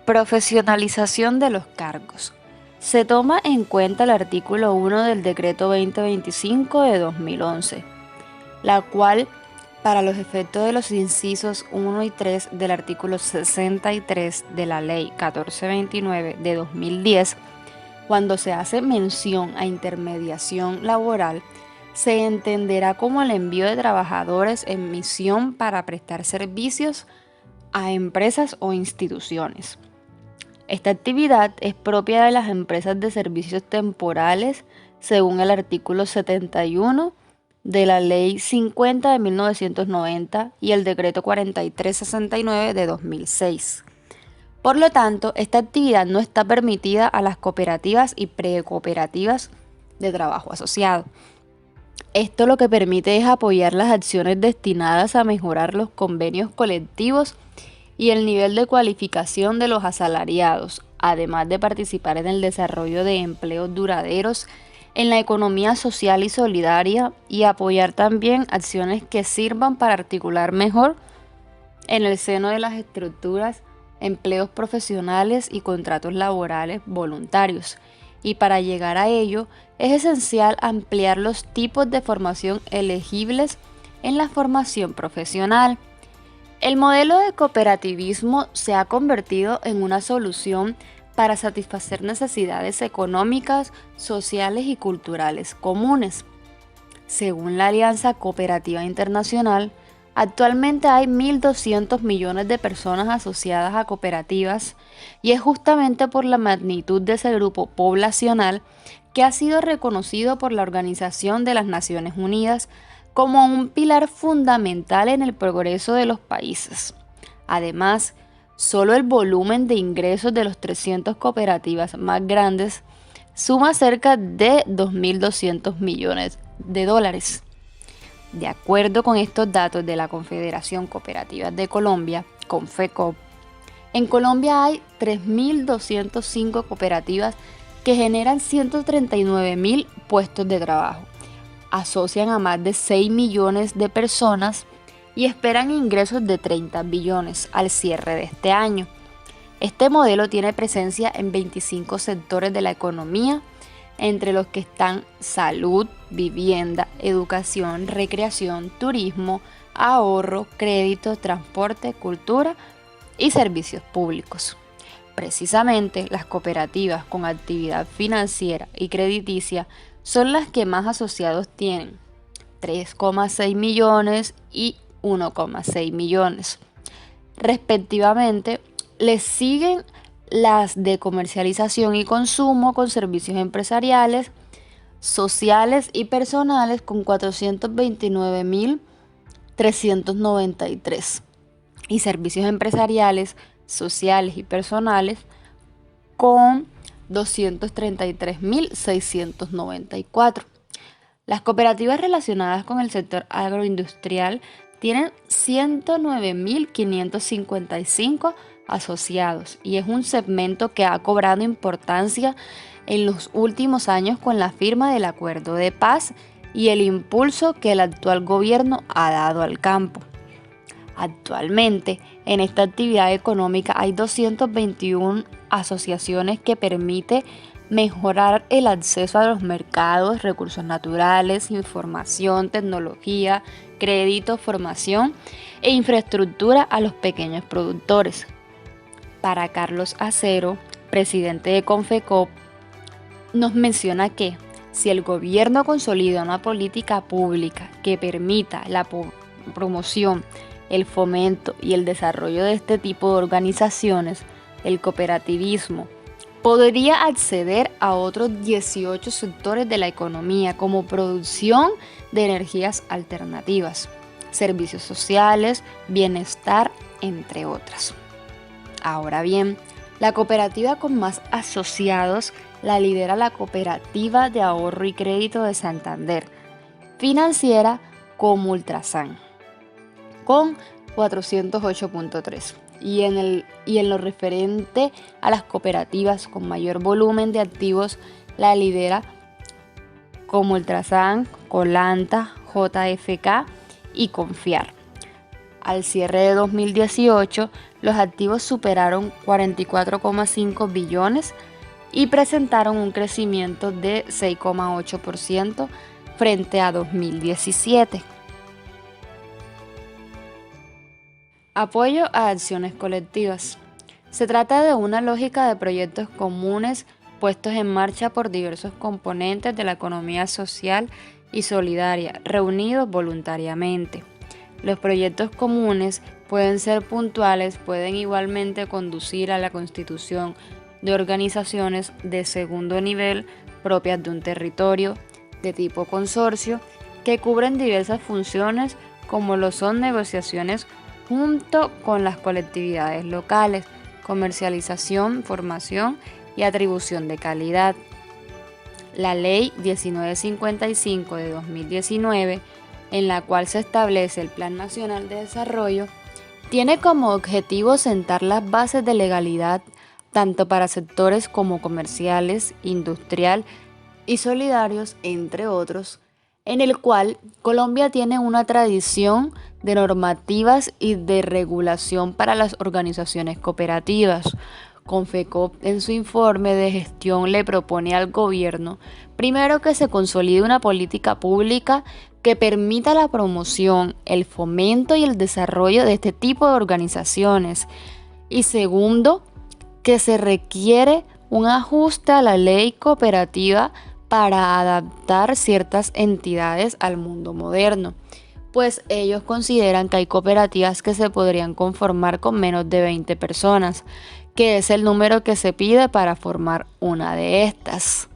Profesionalización de los cargos. Se toma en cuenta el artículo 1 del Decreto 2025 de 2011, la cual, para los efectos de los incisos 1 y 3 del artículo 63 de la Ley 1429 de 2010, cuando se hace mención a intermediación laboral, se entenderá como el envío de trabajadores en misión para prestar servicios a empresas o instituciones. Esta actividad es propia de las empresas de servicios temporales según el artículo 71 de la Ley 50 de 1990 y el Decreto 4369 de 2006. Por lo tanto, esta actividad no está permitida a las cooperativas y precooperativas de trabajo asociado. Esto lo que permite es apoyar las acciones destinadas a mejorar los convenios colectivos y el nivel de cualificación de los asalariados, además de participar en el desarrollo de empleos duraderos en la economía social y solidaria y apoyar también acciones que sirvan para articular mejor en el seno de las estructuras empleos profesionales y contratos laborales voluntarios. Y para llegar a ello es esencial ampliar los tipos de formación elegibles en la formación profesional. El modelo de cooperativismo se ha convertido en una solución para satisfacer necesidades económicas, sociales y culturales comunes. Según la Alianza Cooperativa Internacional, actualmente hay 1.200 millones de personas asociadas a cooperativas y es justamente por la magnitud de ese grupo poblacional que ha sido reconocido por la Organización de las Naciones Unidas como un pilar fundamental en el progreso de los países. Además, Solo el volumen de ingresos de los 300 cooperativas más grandes suma cerca de 2.200 millones de dólares. De acuerdo con estos datos de la Confederación Cooperativas de Colombia, Confecop, en Colombia hay 3.205 cooperativas que generan 139.000 puestos de trabajo, asocian a más de 6 millones de personas y esperan ingresos de 30 billones al cierre de este año. Este modelo tiene presencia en 25 sectores de la economía, entre los que están salud, vivienda, educación, recreación, turismo, ahorro, crédito, transporte, cultura y servicios públicos. Precisamente las cooperativas con actividad financiera y crediticia son las que más asociados tienen, 3,6 millones y 1,6 millones. Respectivamente, les siguen las de comercialización y consumo con servicios empresariales, sociales y personales con 429.393 y servicios empresariales, sociales y personales con 233.694. Las cooperativas relacionadas con el sector agroindustrial tienen 109.555 asociados y es un segmento que ha cobrado importancia en los últimos años con la firma del Acuerdo de Paz y el impulso que el actual gobierno ha dado al campo. Actualmente, en esta actividad económica hay 221 asociaciones que permiten mejorar el acceso a los mercados, recursos naturales, información, tecnología, crédito, formación e infraestructura a los pequeños productores. Para Carlos Acero, presidente de Confecop, nos menciona que si el gobierno consolida una política pública que permita la promoción, el fomento y el desarrollo de este tipo de organizaciones, el cooperativismo podría acceder a otros 18 sectores de la economía como producción de energías alternativas, servicios sociales, bienestar, entre otras. Ahora bien, la cooperativa con más asociados la lidera la Cooperativa de Ahorro y Crédito de Santander, financiera Comultrasan, con 408.3. Y en lo referente a las cooperativas con mayor volumen de activos, la lidera Comultrasan, Colanta, JFK y Confiar. Al cierre de 2018, los activos superaron 44,5 billones y presentaron un crecimiento de 6,8% frente a 2017. Apoyo a acciones colectivas. Se trata de una lógica de proyectos comunes puestos en marcha por diversos componentes de la economía social y solidaria, reunidos voluntariamente. Los proyectos comunes pueden ser puntuales, pueden igualmente conducir a la constitución de organizaciones de segundo nivel propias de un territorio de tipo consorcio que cubren diversas funciones como lo son negociaciones junto con las colectividades locales, comercialización, formación y atribución de calidad. La Ley 1955 de 2019, en la cual se establece el Plan Nacional de Desarrollo, tiene como objetivo sentar las bases de legalidad tanto para sectores como comerciales, industrial y solidarios, entre otros, en el cual Colombia tiene una tradición de normativas y de regulación para las organizaciones cooperativas. Confecop en su informe de gestión le propone al gobierno, primero, que se consolide una política pública que permita la promoción, el fomento y el desarrollo de este tipo de organizaciones. Y segundo, que se requiere un ajuste a la ley cooperativa para adaptar ciertas entidades al mundo moderno, pues ellos consideran que hay cooperativas que se podrían conformar con menos de 20 personas, que es el número que se pide para formar una de estas.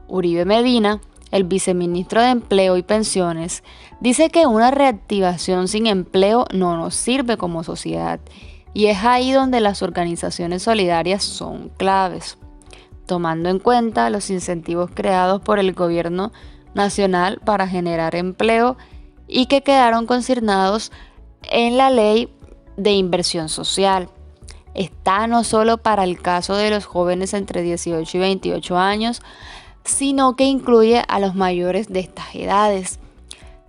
Uribe Medina, el viceministro de Empleo y Pensiones, dice que una reactivación sin empleo no nos sirve como sociedad. Y es ahí donde las organizaciones solidarias son claves, tomando en cuenta los incentivos creados por el gobierno nacional para generar empleo y que quedaron consignados en la Ley de Inversión Social. Está no solo para el caso de los jóvenes entre 18 y 28 años, sino que incluye a los mayores de estas edades.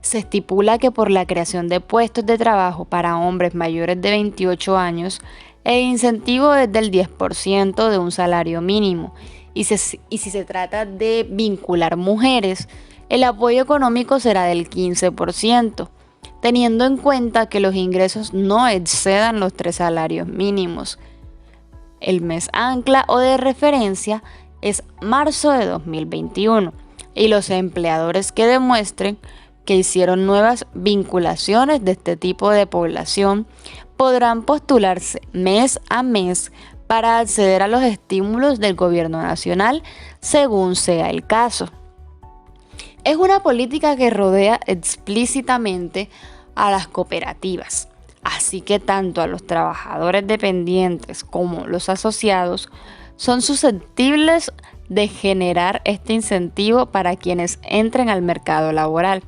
Se estipula que por la creación de puestos de trabajo para hombres mayores de 28 años, el incentivo es del 10% de un salario mínimo. Y si se trata de vincular mujeres, el apoyo económico será del 15%, teniendo en cuenta que los ingresos no excedan los 3 salarios mínimos. El mes ancla o de referencia es marzo de 2021 y los empleadores que demuestren que hicieron nuevas vinculaciones de este tipo de población podrán postularse mes a mes para acceder a los estímulos del gobierno nacional según sea el caso. Es una política que rodea explícitamente a las cooperativas, así que tanto a los trabajadores dependientes como los asociados son susceptibles de generar este incentivo para quienes entren al mercado laboral,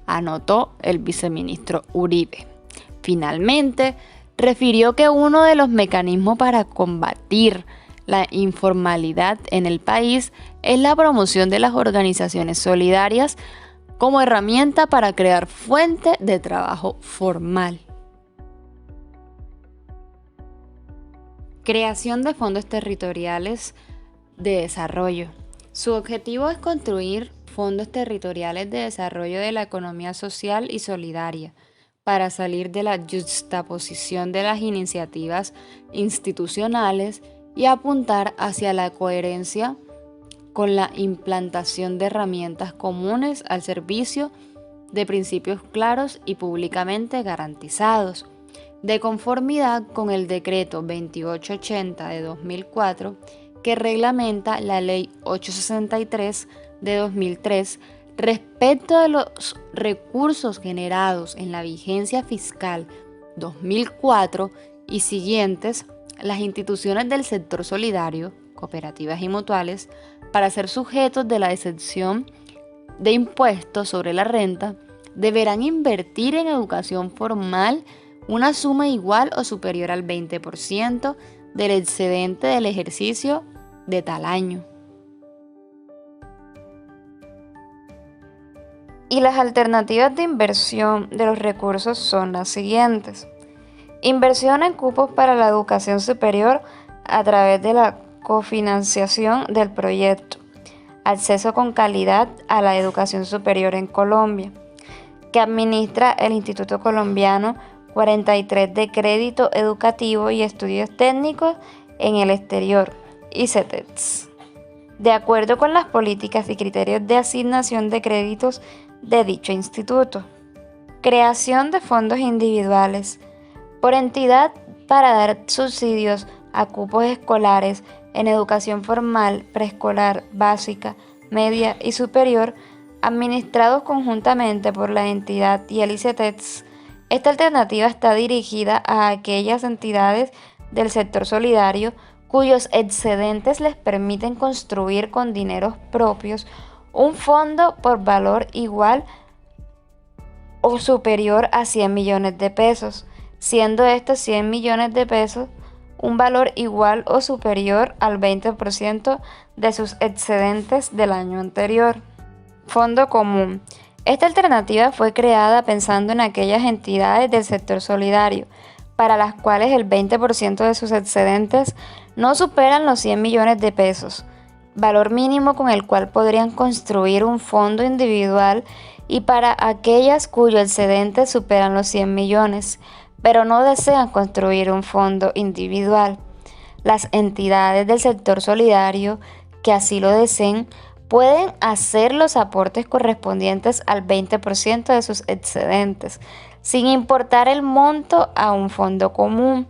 anotó el viceministro Uribe. Finalmente, refirió que uno de los mecanismos para combatir la informalidad en el país es la promoción de las organizaciones solidarias como herramienta para crear fuente de trabajo formal. Creación de fondos territoriales de desarrollo. Su objetivo es construir fondos territoriales de desarrollo de la economía social y solidaria para salir de la yuxtaposición de las iniciativas institucionales y apuntar hacia la coherencia con la implantación de herramientas comunes al servicio de principios claros y públicamente garantizados, de conformidad con el decreto 2880 de 2004 que reglamenta la Ley 863 de 2003 respecto de los recursos generados en la vigencia fiscal 2004 y siguientes. Las instituciones del sector solidario, cooperativas y mutuales, para ser sujetos de la exención de impuestos sobre la renta, deberán invertir en educación formal una suma igual o superior al 20% del excedente del ejercicio de tal año. Y las alternativas de inversión de los recursos son las siguientes. Inversión en cupos para la educación superior a través de la cofinanciación del proyecto. Acceso con calidad a la educación superior en Colombia, que administra el Instituto Colombiano 43 de Crédito Educativo y Estudios Técnicos en el Exterior, ICETEX, de acuerdo con las políticas y criterios de asignación de créditos de dicho instituto. Creación de fondos individuales por entidad para dar subsidios a cupos escolares en educación formal, preescolar, básica, media y superior, administrados conjuntamente por la entidad y el ICETEX. Esta alternativa está dirigida a aquellas entidades del sector solidario cuyos excedentes les permiten construir con dineros propios un fondo por valor igual o superior a 100 millones de pesos, siendo estos 100 millones de pesos un valor igual o superior al 20% de sus excedentes del año anterior. Fondo común. Esta alternativa fue creada pensando en aquellas entidades del sector solidario, para las cuales el 20% de sus excedentes no superan los 100 millones de pesos, valor mínimo con el cual podrían construir un fondo individual, y para aquellas cuyos excedentes superan los 100 millones, pero no desean construir un fondo individual. Las entidades del sector solidario que así lo deseen pueden hacer los aportes correspondientes al 20% de sus excedentes, sin importar el monto, a un fondo común,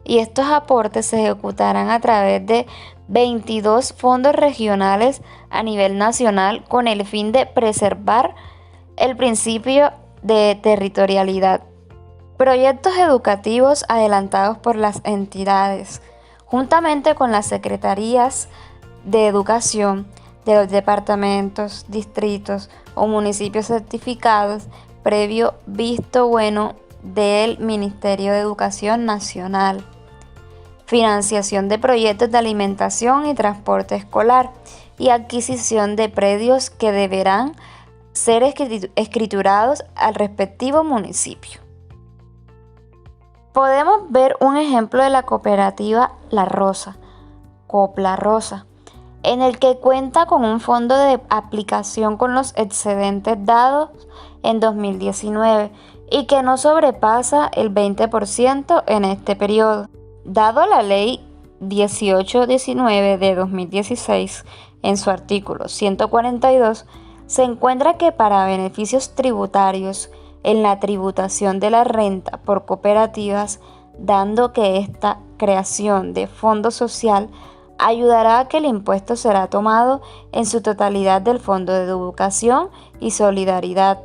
y estos aportes se ejecutarán a través de 22 fondos regionales a nivel nacional con el fin de preservar el principio de territorialidad. Proyectos educativos adelantados por las entidades, juntamente con las secretarías de educación de los departamentos, distritos o municipios certificados, previo visto bueno del Ministerio de Educación Nacional. Financiación de proyectos de alimentación y transporte escolar y adquisición de predios que deberán ser escriturados al respectivo municipio. Podemos ver un ejemplo de la cooperativa La Rosa, Copla Rosa, en el que cuenta con un fondo de aplicación con los excedentes dados en 2019 y que no sobrepasa el 20% en este periodo. Dado la Ley 1819 de 2016, en su artículo 142, se encuentra que para beneficios tributarios en la tributación de la renta por cooperativas, dando que esta creación de fondo social ayudará a que el impuesto será tomado en su totalidad del Fondo de Educación y Solidaridad.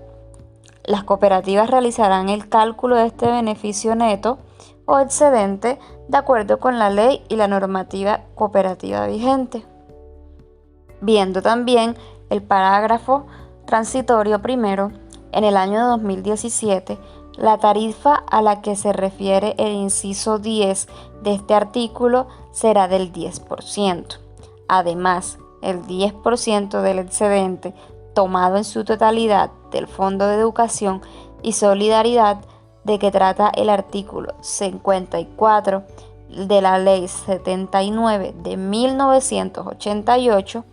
Las cooperativas realizarán el cálculo de este beneficio neto o excedente de acuerdo con la ley y la normativa cooperativa vigente. Viendo también el parágrafo transitorio primero, en el año 2017, la tarifa a la que se refiere el inciso 10 de este artículo será del 10%. Además, el 10% del excedente tomado en su totalidad del Fondo de Educación y Solidaridad de que trata el artículo 54 de la Ley 79 de 1988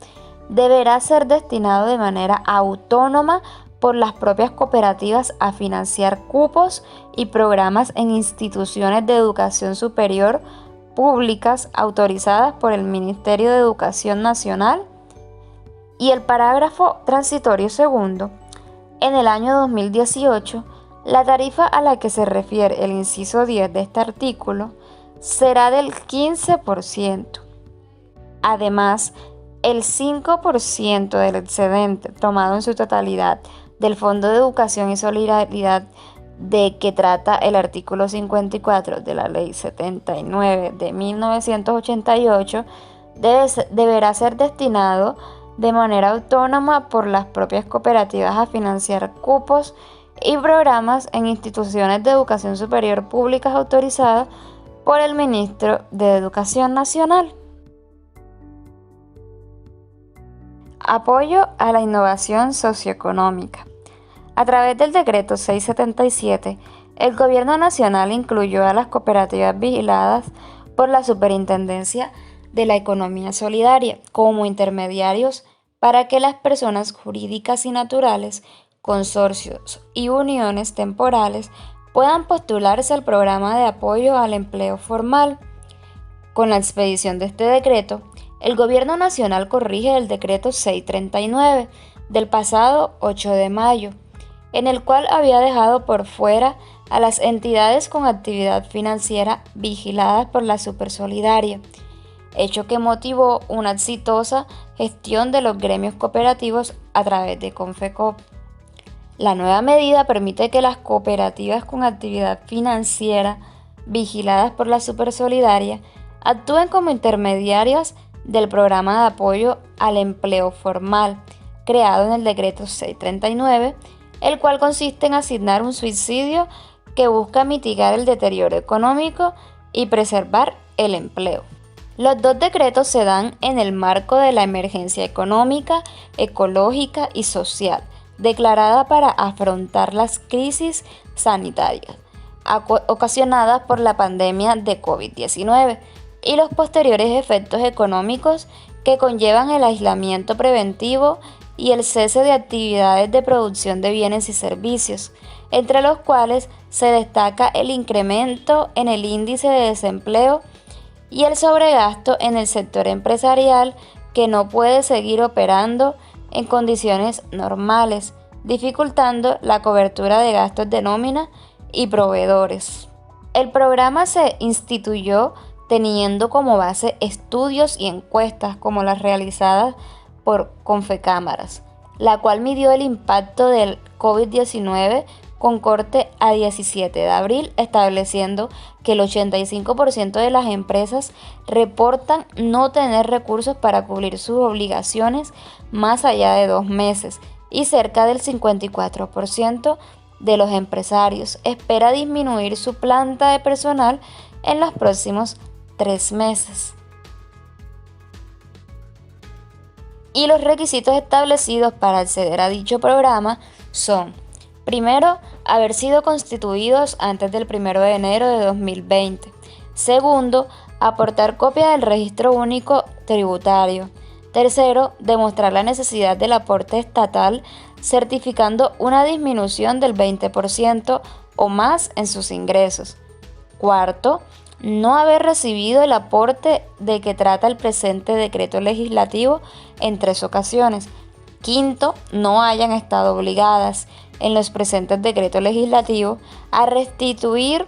deberá ser destinado de manera autónoma por las propias cooperativas a financiar cupos y programas en instituciones de educación superior públicas autorizadas por el Ministerio de Educación Nacional. Y el parágrafo transitorio segundo, en el año 2018, la tarifa a la que se refiere el inciso 10 de este artículo será del 15%. Además, el 5% del excedente tomado en su totalidad del Fondo de Educación y Solidaridad de que trata el artículo 54 de la Ley 79 de 1988 deberá ser destinado de manera autónoma por las propias cooperativas a financiar cupos y programas en instituciones de educación superior públicas autorizadas por el Ministro de Educación Nacional. Apoyo a la innovación socioeconómica. A través del decreto 677, el Gobierno Nacional incluyó a las cooperativas vigiladas por la Superintendencia de la Economía Solidaria como intermediarios para que las personas jurídicas y naturales, consorcios y uniones temporales puedan postularse al programa de apoyo al empleo formal. Con la expedición de este decreto, el Gobierno Nacional corrige el decreto 639 del pasado 8 de mayo, en el cual había dejado por fuera a las entidades con actividad financiera vigiladas por la Supersolidaria, hecho que motivó una exitosa gestión de los gremios cooperativos a través de Confecop. La nueva medida permite que las cooperativas con actividad financiera vigiladas por la Supersolidaria actúen como intermediarias del programa de apoyo al empleo formal, creado en el decreto 639, el cual consiste en asignar un subsidio que busca mitigar el deterioro económico y preservar el empleo. Los dos decretos se dan en el marco de la emergencia económica, ecológica y social, declarada para afrontar las crisis sanitarias ocasionadas por la pandemia de COVID-19 y los posteriores efectos económicos que conllevan el aislamiento preventivo y el cese de actividades de producción de bienes y servicios, entre los cuales se destaca el incremento en el índice de desempleo y el sobregasto en el sector empresarial que no puede seguir operando en condiciones normales, dificultando la cobertura de gastos de nómina y proveedores. El programa se instituyó teniendo como base estudios y encuestas como las realizadas por Confecámaras, la cual midió el impacto del COVID-19 con corte a 17 de abril, estableciendo que el 85% de las empresas reportan no tener recursos para cubrir sus obligaciones más allá de 2 meses y cerca del 54% de los empresarios espera disminuir su planta de personal en los próximos 3 meses. Y los requisitos establecidos para acceder a dicho programa son: primero, haber sido constituidos antes del 1 de enero de 2020. Segundo, aportar copia del registro único tributario. Tercero, demostrar la necesidad del aporte estatal certificando una disminución del 20% o más en sus ingresos. Cuarto, no haber recibido el aporte de que trata el presente decreto legislativo en 3 ocasiones. Quinto, no hayan estado obligadas en los presentes decretos legislativos a restituir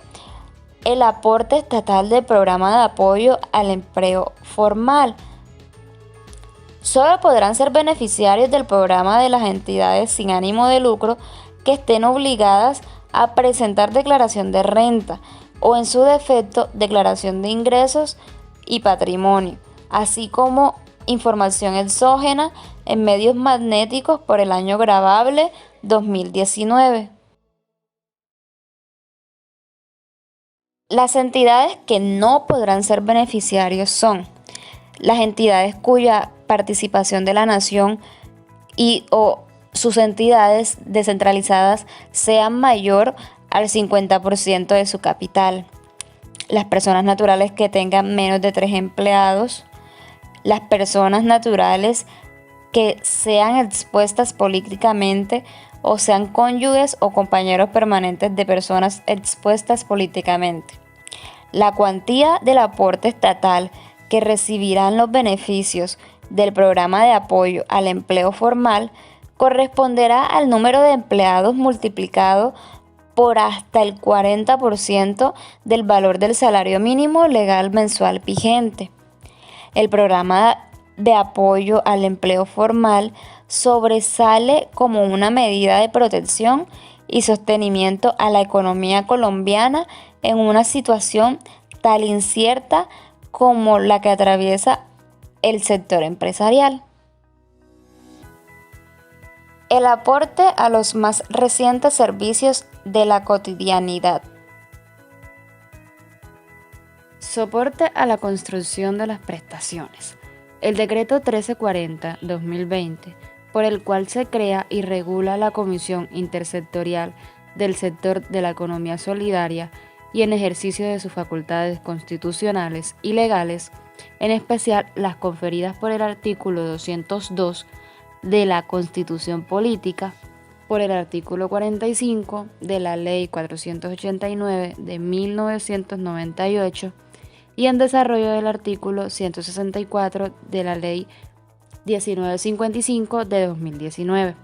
el aporte estatal del programa de apoyo al empleo formal. Solo podrán ser beneficiarios del programa de las entidades sin ánimo de lucro que estén obligadas a presentar declaración de renta o, en su defecto, declaración de ingresos y patrimonio, así como información exógena en medios magnéticos por el año gravable 2019. Las entidades que no podrán ser beneficiarios son las entidades cuya participación de la nación y o sus entidades descentralizadas sean mayor al 50% de su capital, las personas naturales que tengan menos de 3 empleados, las personas naturales que sean expuestas políticamente o sean cónyuges o compañeros permanentes de personas expuestas políticamente. La cuantía del aporte estatal que recibirán los beneficios del programa de apoyo al empleo formal corresponderá al número de empleados multiplicado por hasta el 40% del valor del salario mínimo legal mensual vigente. El programa de apoyo al empleo formal sobresale como una medida de protección y sostenimiento a la economía colombiana en una situación tan incierta como la que atraviesa el sector empresarial. El aporte a los más recientes servicios de la cotidianidad. Soporte a la construcción de las prestaciones. El decreto 1340-2020, por el cual se crea y regula la Comisión Intersectorial del Sector de la Economía Solidaria y en ejercicio de sus facultades constitucionales y legales, en especial las conferidas por el artículo 202 de la Constitución Política, por el artículo 45 de la Ley 489 de 1998 y en desarrollo del artículo 164 de la Ley 1955 de 2019.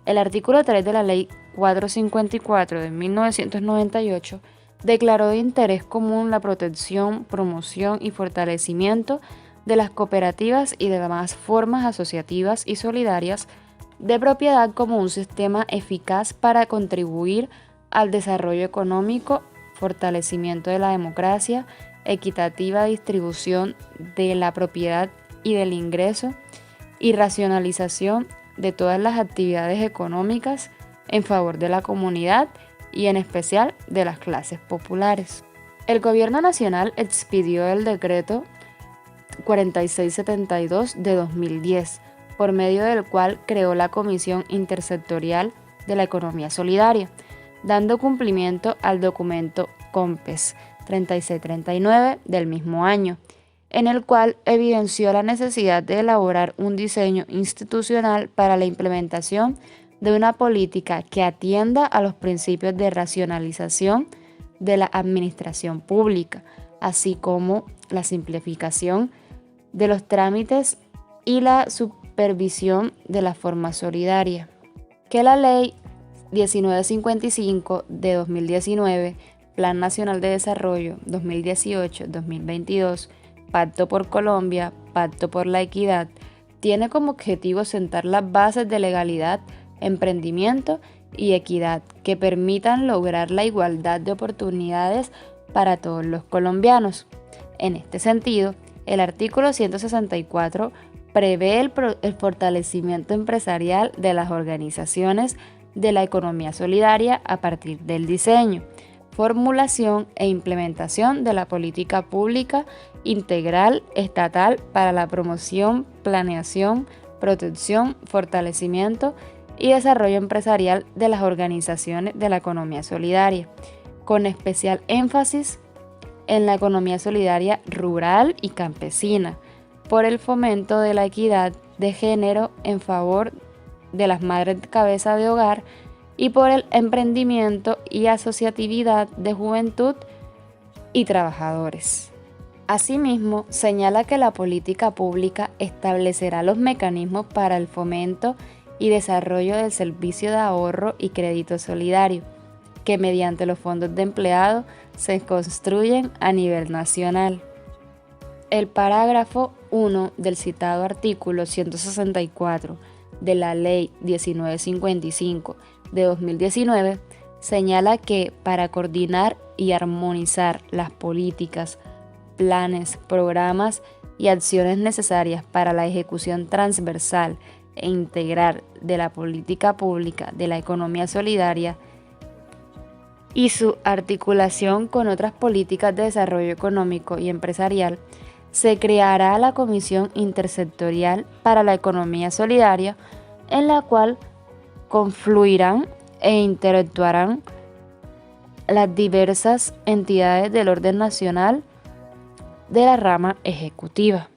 El artículo 3 de la Ley 454 de 1998 declaró de interés común la protección, promoción y fortalecimiento de las cooperativas y de demás formas asociativas y solidarias de propiedad como un sistema eficaz para contribuir al desarrollo económico, fortalecimiento de la democracia, equitativa distribución de la propiedad y del ingreso y racionalización de todas las actividades económicas en favor de la comunidad y en especial de las clases populares. El Gobierno Nacional expidió el decreto 4672 de 2010, por medio del cual creó la Comisión Intersectorial de la Economía Solidaria, dando cumplimiento al documento COMPES 3639 del mismo año, en el cual evidenció la necesidad de elaborar un diseño institucional para la implementación de una política que atienda a los principios de racionalización de la administración pública, así como la simplificación de los trámites y la supervisión de la forma solidaria. Que la Ley 1955 de 2019, Plan Nacional de Desarrollo 2018-2022, Pacto por Colombia, Pacto por la Equidad, tiene como objetivo sentar las bases de legalidad, emprendimiento y equidad que permitan lograr la igualdad de oportunidades para todos los colombianos. En este sentido, el artículo 164 prevé el fortalecimiento empresarial de las organizaciones de la economía solidaria a partir del diseño, formulación e implementación de la política pública integral estatal para la promoción, planeación, protección, fortalecimiento y desarrollo empresarial de las organizaciones de la economía solidaria, con especial énfasis en la economía solidaria rural y campesina, por el fomento de la equidad de género en favor de las madres cabeza de hogar y por el emprendimiento y asociatividad de juventud y trabajadores. Asimismo, señala que la política pública establecerá los mecanismos para el fomento y desarrollo del servicio de ahorro y crédito solidario, que mediante los fondos de empleado se construyen a nivel nacional. El parágrafo 1 del citado artículo 164 de la Ley 1955 de 2019 señala que para coordinar y armonizar las políticas, planes, programas y acciones necesarias para la ejecución transversal e integral de la política pública de la economía solidaria y su articulación con otras políticas de desarrollo económico y empresarial, se creará la Comisión Intersectorial para la Economía Solidaria, en la cual confluirán e interactuarán las diversas entidades del orden nacional de la rama ejecutiva.